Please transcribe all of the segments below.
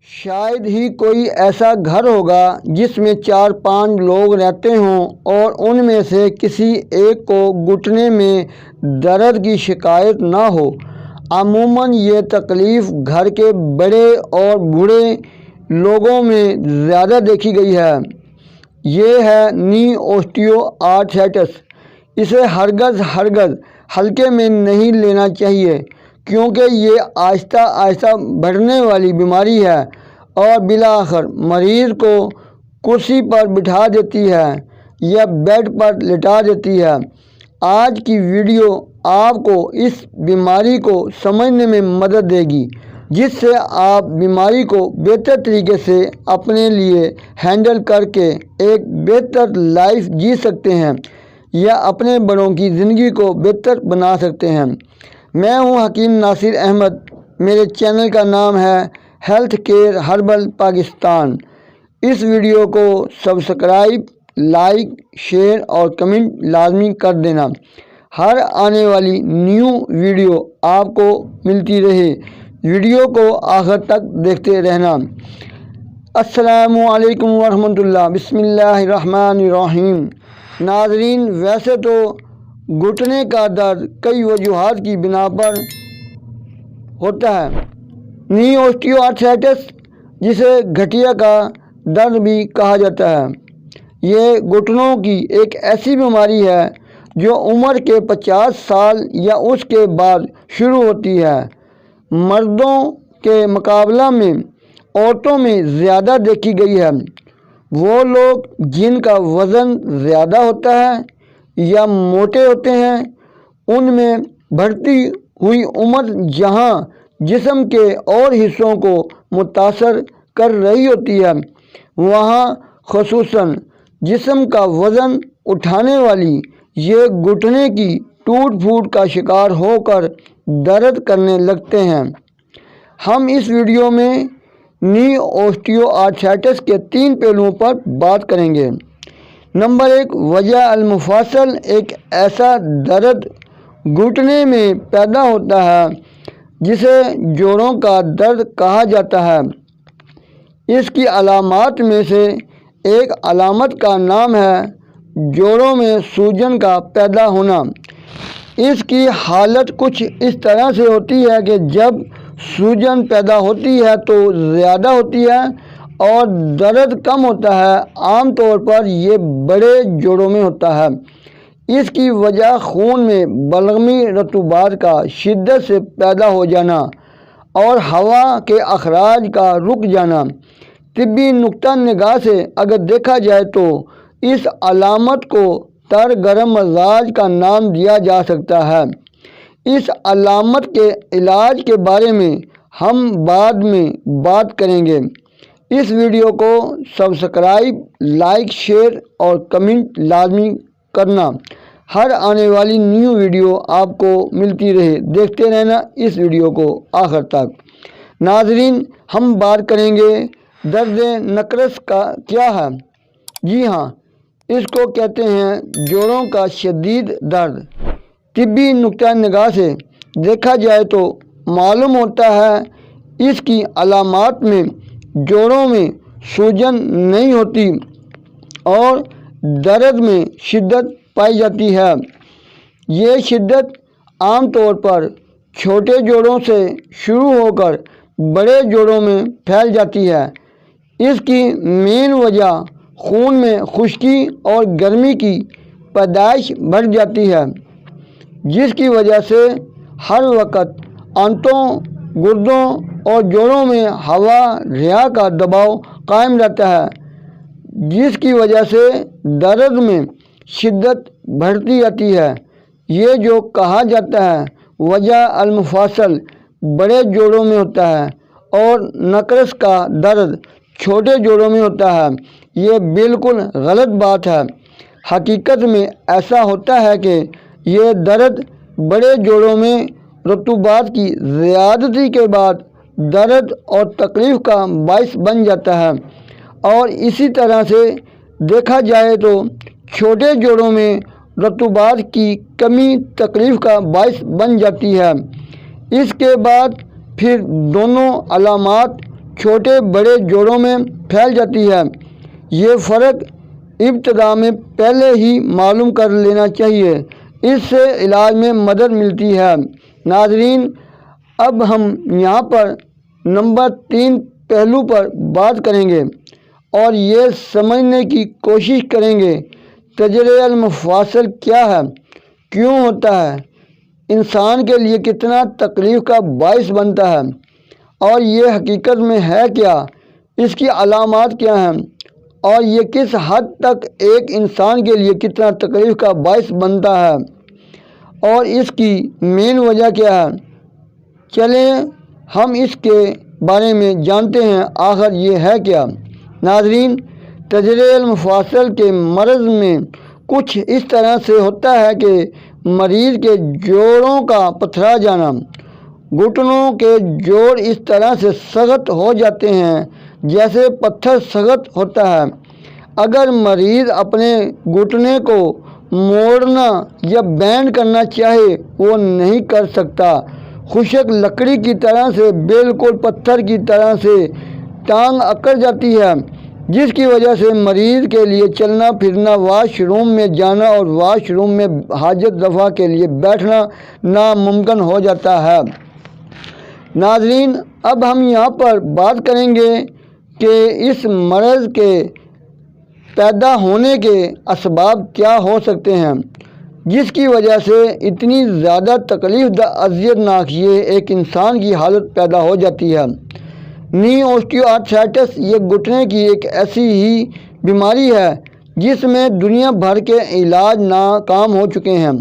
شاید ہی کوئی ایسا گھر ہوگا جس میں 4-5 لوگ رہتے ہوں اور ان میں سے کسی ایک کو گھٹنے میں درد کی شکایت نہ ہو۔ عموماً یہ تکلیف گھر کے بڑے اور بوڑھے لوگوں میں زیادہ دیکھی گئی ہے۔ یہ ہے نی اوسٹیو آرتھرائٹس۔ اسے ہرگز ہلکے میں نہیں لینا چاہیے، کیونکہ یہ آہستہ آہستہ بڑھنے والی بیماری ہے اور بالآخر مریض کو کرسی پر بٹھا دیتی ہے یا بیڈ پر لٹا دیتی ہے۔ آج کی ویڈیو آپ کو اس بیماری کو سمجھنے میں مدد دے گی، جس سے آپ بیماری کو بہتر طریقے سے اپنے لیے ہینڈل کر کے ایک بہتر لائف جی سکتے ہیں یا اپنے بڑوں کی زندگی کو بہتر بنا سکتے ہیں۔ میں ہوں حکیم ناصر احمد۔ میرے چینل کا نام ہے ہیلتھ کیئر ہربل پاکستان۔ اس ویڈیو کو سبسکرائب، لائک، شیئر اور کمنٹ لازمی کر دینا۔ ہر آنے والی نیو ویڈیو آپ کو ملتی رہے۔ ویڈیو کو آخر تک دیکھتے رہنا۔ السلام علیکم ورحمۃ اللہ۔ بسم اللہ الرحمن الرحیم۔ ناظرین، ویسے تو گھٹنے کا درد کئی وجوہات کی بنا پر ہوتا ہے۔ نی اوسٹیو آرتھرائٹس، جسے گٹھیا کا درد بھی کہا جاتا ہے، یہ گھٹنوں کی ایک ایسی بیماری ہے جو عمر کے 50 سال یا اس کے بعد شروع ہوتی ہے۔ مردوں کے مقابلہ میں عورتوں میں زیادہ دیکھی گئی ہے۔ وہ لوگ جن کا وزن زیادہ ہوتا ہے یا موٹے ہوتے ہیں، ان میں بڑھتی ہوئی عمر جہاں جسم کے اور حصوں کو متاثر کر رہی ہوتی ہے، وہاں خصوصاً جسم کا وزن اٹھانے والی یہ گھٹنے کی ٹوٹ پھوٹ کا شکار ہو کر درد کرنے لگتے ہیں۔ ہم اس ویڈیو میں نی اوسٹیو آرتھرائٹس کے 3 پہلوؤں پر بات کریں گے۔ نمبر 1، وجع المفاصل۔ ایک ایسا درد گھٹنے میں پیدا ہوتا ہے جسے جوڑوں کا درد کہا جاتا ہے۔ اس کی علامات میں سے ایک علامت کا نام ہے جوڑوں میں سوجن کا پیدا ہونا۔ اس کی حالت کچھ اس طرح سے ہوتی ہے کہ جب سوجن پیدا ہوتی ہے تو زیادہ ہوتی ہے اور درد کم ہوتا ہے۔ عام طور پر یہ بڑے جوڑوں میں ہوتا ہے۔ اس کی وجہ خون میں بلغمی رطوبات کا شدت سے پیدا ہو جانا اور ہوا کے اخراج کا رک جانا۔ طبی نقطہ نگاہ سے اگر دیکھا جائے تو اس علامت کو تر گرم مزاج کا نام دیا جا سکتا ہے۔ اس علامت کے علاج کے بارے میں ہم بعد میں بات کریں گے۔ اس ویڈیو کو سبسکرائب، لائک، شیئر اور کمنٹ لازمی کرنا۔ ہر آنے والی نیو ویڈیو آپ کو ملتی رہے۔ دیکھتے رہنا اس ویڈیو کو آخر تک۔ ناظرین، ہم بات کریں گے درد نقرس کا کیا ہے۔ جی ہاں، اس کو کہتے ہیں جوڑوں کا شدید درد۔ طبی نقطہ نگاہ سے دیکھا جائے تو معلوم ہوتا ہے اس کی علامات میں جوڑوں میں سوجن نہیں ہوتی اور درد میں شدت پائی جاتی ہے۔ یہ شدت عام طور پر چھوٹے جوڑوں سے شروع ہو کر بڑے جوڑوں میں پھیل جاتی ہے۔ اس کی مین وجہ خون میں خشکی اور گرمی کی پیدائش بڑھ جاتی ہے، جس کی وجہ سے ہر وقت آنتوں، گردوں اور جوڑوں میں ہوا رہا کا دباؤ قائم رہتا ہے، جس کی وجہ سے درد میں شدت بڑھتی جاتی ہے۔ یہ جو کہا جاتا ہے وجع المفاصل بڑے جوڑوں میں ہوتا ہے اور نقرس کا درد چھوٹے جوڑوں میں ہوتا ہے، یہ بالکل غلط بات ہے۔ حقیقت میں ایسا ہوتا ہے کہ یہ درد بڑے جوڑوں میں رطوبات کی زیادتی کے بعد درد اور تکلیف کا باعث بن جاتا ہے، اور اسی طرح سے دیکھا جائے تو چھوٹے جوڑوں میں رطوبات کی کمی تکلیف کا باعث بن جاتی ہے۔ اس کے بعد پھر دونوں علامات چھوٹے بڑے جوڑوں میں پھیل جاتی ہے۔ یہ فرق ابتدا میں پہلے ہی معلوم کر لینا چاہیے، اس سے علاج میں مدد ملتی ہے۔ ناظرین، اب ہم یہاں پر نمبر 3 پہلو پر بات کریں گے اور یہ سمجھنے کی کوشش کریں گے تجزیہ المفاصل کیا ہے، کیوں ہوتا ہے، انسان کے لیے کتنا تکلیف کا باعث بنتا ہے اور یہ حقیقت میں ہے کیا، اس کی علامات کیا ہیں اور یہ کس حد تک ایک انسان کے لیے کتنا تکلیف کا باعث بنتا ہے اور اس کی مین وجہ کیا ہے۔ چلیں ہم اس کے بارے میں جانتے ہیں، آخر یہ ہے کیا۔ ناظرین، تجزیہ المفاصل کے مرض میں کچھ اس طرح سے ہوتا ہے کہ مریض کے جوڑوں کا پتھرا جانا، گھٹنوں کے جوڑ اس طرح سے سخت ہو جاتے ہیں جیسے پتھر سخت ہوتا ہے۔ اگر مریض اپنے گھٹنے کو موڑنا یا بینڈ کرنا چاہے وہ نہیں کر سکتا، خشک لکڑی کی طرح سے، بالکل پتھر کی طرح سے ٹانگ اکڑ جاتی ہے، جس کی وجہ سے مریض کے لیے چلنا پھرنا، واش روم میں جانا اور واش روم میں حاجت رفع کے لیے بیٹھنا ناممکن ہو جاتا ہے۔ ناظرین، اب ہم یہاں پر بات کریں گے کہ اس مرض کے پیدا ہونے کے اسباب کیا ہو سکتے ہیں جس کی وجہ سے اتنی زیادہ تکلیف دہ اذیت ناک یہ ایک انسان کی حالت پیدا ہو جاتی ہے۔ نی اوسٹیو آرتھرائٹس یہ گھٹنے کی ایک ایسی ہی بیماری ہے جس میں دنیا بھر کے علاج ناکام ہو چکے ہیں۔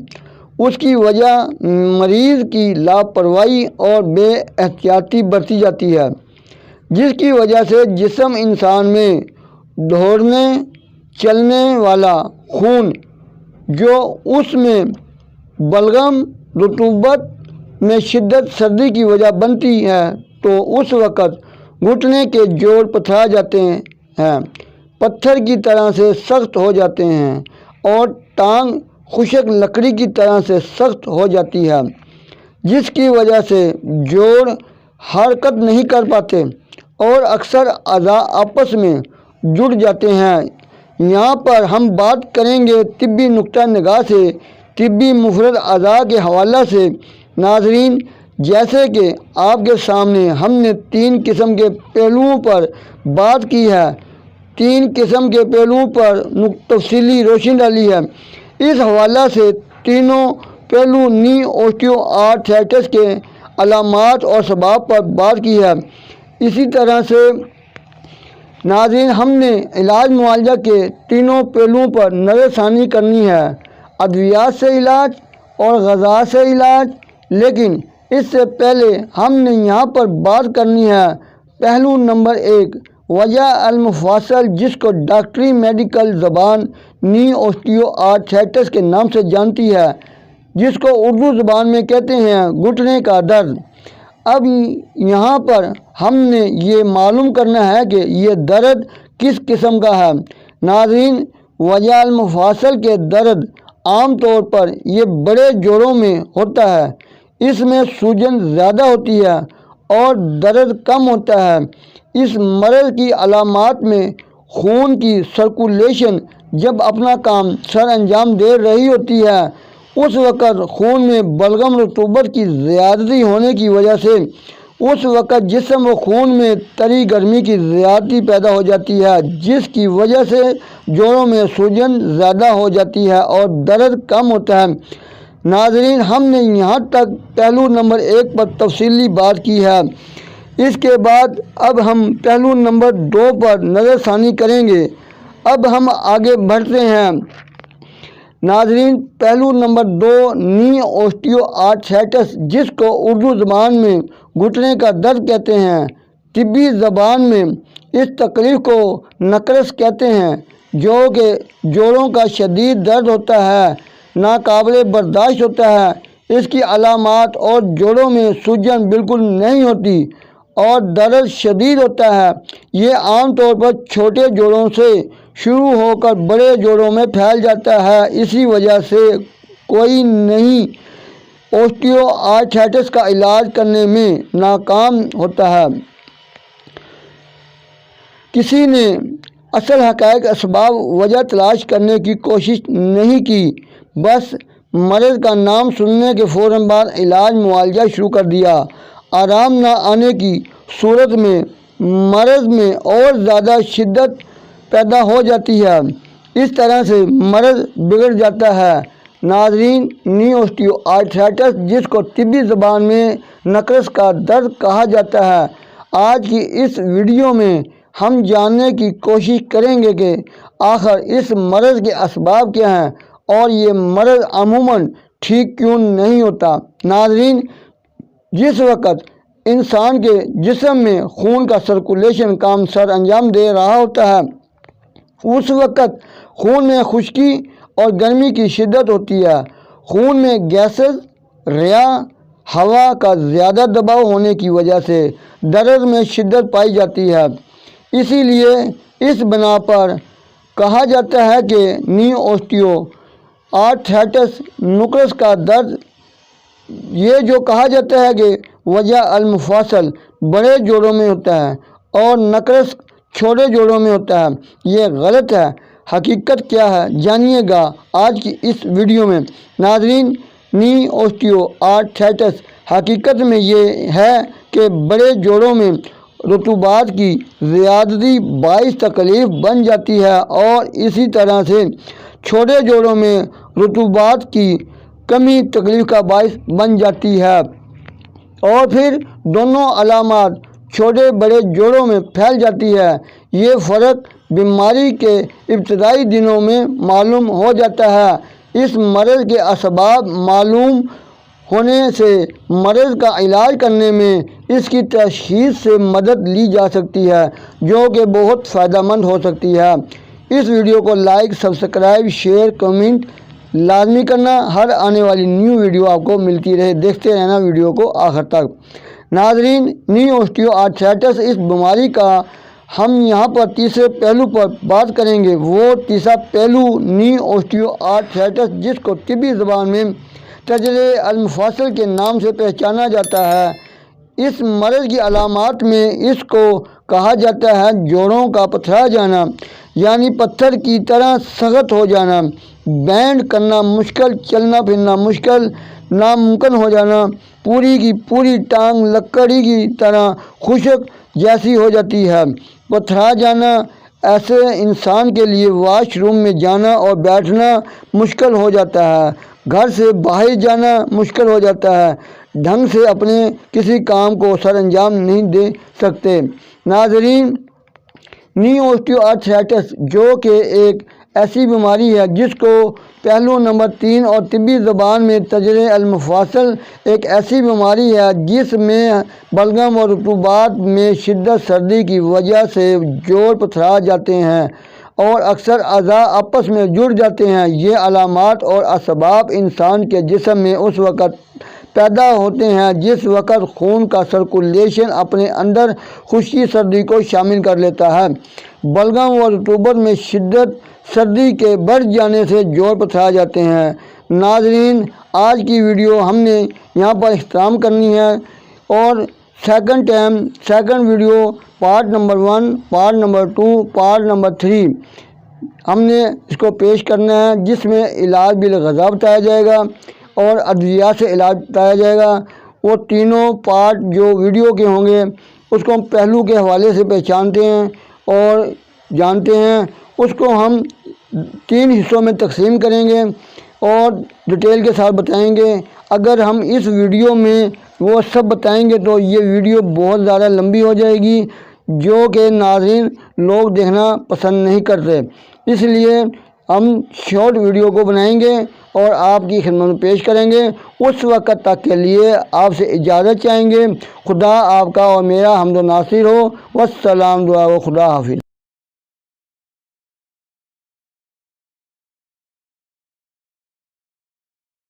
اس کی وجہ مریض کی لاپرواہی اور بے احتیاطی برتی جاتی ہے، جس کی وجہ سے جسم انسان میں دوڑنے چلنے والا خون جو اس میں بلغم، رطوبت میں شدت، سردی کی وجہ بنتی ہے تو اس وقت گھٹنے کے جوڑ پتھرا جاتے ہیں، پتھر کی طرح سے سخت ہو جاتے ہیں اور ٹانگ خشک لکڑی کی طرح سے سخت ہو جاتی ہے، جس کی وجہ سے جوڑ حرکت نہیں کر پاتے اور اکثر اعضاء آپس میں جڑ جاتے ہیں۔ یہاں پر ہم بات کریں گے طبی نقطہ نگاہ سے، طبی مفرد اعضاء کے حوالہ سے۔ ناظرین، جیسے کہ آپ کے سامنے ہم نے 3 قسم کے پہلوؤں پر بات کی ہے، 3 قسم کے پہلوؤں پر تفصیلی روشنی ڈالی ہے، اس حوالہ سے تینوں پہلو نی اوسٹیو آرتھرائٹس کے علامات اور اسباب پر بات کی ہے۔ اسی طرح سے ناظرین، ہم نے علاج معالجہ کے تینوں پہلوؤں پر نظر ثانی کرنی ہے، ادویات سے علاج اور غذا سے علاج۔ لیکن اس سے پہلے ہم نے یہاں پر بات کرنی ہے پہلو نمبر 1، وجع المفاصل، جس کو ڈاکٹری میڈیکل زبان نی اوسٹیو آرتھرائٹس کے نام سے جانتی ہے، جس کو اردو زبان میں کہتے ہیں گھٹنے کا درد۔ اب یہاں پر ہم نے یہ معلوم کرنا ہے کہ یہ درد کس قسم کا ہے۔ ناظرین، وجع المفاصل کے درد عام طور پر یہ بڑے جوڑوں میں ہوتا ہے، اس میں سوجن زیادہ ہوتی ہے اور درد کم ہوتا ہے۔ اس مرض کی علامات میں خون کی سرکولیشن جب اپنا کام سر انجام دے رہی ہوتی ہے، اس وقت خون میں بلغم، رطوبت کی زیادتی ہونے کی وجہ سے اس وقت جسم و خون میں تری گرمی کی زیادتی پیدا ہو جاتی ہے، جس کی وجہ سے جوڑوں میں سوجن زیادہ ہو جاتی ہے اور درد کم ہوتا ہے۔ ناظرین، ہم نے یہاں تک پہلو نمبر 1 پر تفصیلی بات کی ہے۔ اس کے بعد اب ہم پہلو نمبر 2 پر نظر ثانی کریں گے۔ اب ہم آگے بڑھتے ہیں۔ ناظرین، پہلو نمبر 2، نی اوسٹیو آرتھرائٹس، جس کو اردو زبان میں گھٹنے کا درد کہتے ہیں، طبی زبان میں اس تکلیف کو نقرس کہتے ہیں، جو کہ جوڑوں کا شدید درد ہوتا ہے، ناقابل برداشت ہوتا ہے۔ اس کی علامات اور جوڑوں میں سوجن بالکل نہیں ہوتی اور درد شدید ہوتا ہے۔ یہ عام طور پر چھوٹے جوڑوں سے شروع ہو کر بڑے جوڑوں میں پھیل جاتا ہے، اسی وجہ سے کوئی نئی اوسٹیو آرتھرائٹس کا علاج کرنے میں ناکام ہوتا ہے۔ کسی نے اصل حقائق اسباب وجہ تلاش کرنے کی کوشش نہیں کی، بس مرض کا نام سننے کے فوراً بعد علاج معالجہ شروع کر دیا۔ آرام نہ آنے کی صورت میں مرض میں اور زیادہ شدت پیدا ہو جاتی ہے، اس طرح سے مرض بگڑ جاتا ہے۔ ناظرین، نی اوسٹیو آرتھرائٹس، جس کو طبی زبان میں نقرس کا درد کہا جاتا ہے، آج کی اس ویڈیو میں ہم جاننے کی کوشش کریں گے کہ آخر اس مرض کے اسباب کیا ہیں اور یہ مرض عموماً ٹھیک کیوں نہیں ہوتا۔ ناظرین، جس وقت انسان کے جسم میں خون کا سرکولیشن کام سر انجام دے رہا ہوتا ہے، اس وقت خون میں خشکی اور گرمی کی شدت ہوتی ہے۔ خون میں گیسز، ریاء، ہوا کا زیادہ دباؤ ہونے کی وجہ سے درد میں شدت پائی جاتی ہے۔ اسی لیے اس بنا پر کہا جاتا ہے کہ نی اوسٹیو آرتھرائٹس نقرس کا درد، یہ جو کہا جاتا ہے کہ وجہ المفاصل بڑے جوڑوں میں ہوتا ہے اور نقرس چھوٹے جوڑوں میں ہوتا ہے، یہ غلط ہے۔ حقیقت کیا ہے، جانیے گا آج کی اس ویڈیو میں۔ ناظرین، نی اوسٹیو آرتھرائٹس حقیقت میں یہ ہے کہ بڑے جوڑوں میں رطوبات کی زیادتی باعث تکلیف بن جاتی ہے اور اسی طرح سے چھوٹے جوڑوں میں رطوبات کی کمی تکلیف کا باعث بن جاتی ہے، اور پھر دونوں علامات چھوٹے بڑے جوڑوں میں پھیل جاتی ہے۔ یہ فرق بیماری کے ابتدائی دنوں میں معلوم ہو جاتا ہے۔ اس مرض کے اسباب معلوم ہونے سے مرض کا علاج کرنے میں اس کی تشخیص سے مدد لی جا سکتی ہے، جو کہ بہت فائدہ مند ہو سکتی ہے۔ اس ویڈیو کو لائک، سبسکرائب، شیئر، کمنٹ لازمی کرنا۔ ہر آنے والی نیو ویڈیو آپ کو ملتی رہے، دیکھتے رہنا ویڈیو کو آخر تک۔ ناظرین، نی اوسٹیو آرتھرائٹس، اس بیماری کا ہم یہاں پر تیسرے پہلو پر بات کریں گے۔ وہ تیسرا پہلو نی اوسٹیو آرتھرائٹس، جس کو طبی زبان میں تجزیہ المفاصل کے نام سے پہچانا جاتا ہے۔ اس مرض کی علامات میں اس کو کہا جاتا ہے جوڑوں کا پتھرا جانا، یعنی پتھر کی طرح سخت ہو جانا، بینڈ کرنا مشکل، چلنا پھرنا مشکل، ناممکن ہو جانا، پوری کی پوری ٹانگ لکڑی کی طرح خشک جیسی ہو جاتی ہے۔ پتھرا جانا، ایسے انسان کے لیے واش روم میں جانا اور بیٹھنا مشکل ہو جاتا ہے، گھر سے باہر جانا مشکل ہو جاتا ہے، ڈھنگ سے اپنے کسی کام کو سر انجام نہیں دے سکتے۔ ناظرین، نی اوسٹیو آرتھرائٹس، جو کہ ایک ایسی بیماری ہے جس کو پہلو نمبر 3 اور طبی زبان میں تجزیہ المفاصل، ایک ایسی بیماری ہے جس میں بلغم اور رطوبات میں شدت سردی کی وجہ سے جوڑ پتھرا جاتے ہیں اور اکثر اعضاء آپس میں جڑ جاتے ہیں۔ یہ علامات اور اسباب انسان کے جسم میں اس وقت پیدا ہوتے ہیں جس وقت خون کا سرکولیشن اپنے اندر خشکی سردی کو شامل کر لیتا ہے۔ بلغم اور رطوبت میں شدت سردی کے بڑھ جانے سے جوڑ پتھرا جاتے ہیں۔ ناظرین، آج کی ویڈیو ہم نے یہاں پر اختتام کرنی ہے، اور second video part number 1، part number 2، part number 3 ہم نے اس کو پیش کرنا ہے، جس میں علاج بالغذا بتایا جائے گا اور ادویات سے علاج بتایا جائے گا۔ وہ تینوں پارٹ جو ویڈیو کے ہوں گے اس کو ہم پہلو کے حوالے سے پہچانتے ہیں اور جانتے ہیں۔ اس کو ہم 3 حصوں میں تقسیم کریں گے اور ڈیٹیل کے ساتھ بتائیں گے۔ اگر ہم اس ویڈیو میں وہ سب بتائیں گے تو یہ ویڈیو بہت زیادہ لمبی ہو جائے گی، جو کہ ناظرین لوگ دیکھنا پسند نہیں کرتے۔ اس لیے ہم شارٹ ویڈیو کو بنائیں گے اور آپ کی خدمت میں پیش کریں گے۔ اس وقت تک کے لیے آپ سے اجازت چاہیں گے۔ خدا آپ کا اور میرا حمد و ناصر ہو۔ والسلام، دعا و خدا حافظ۔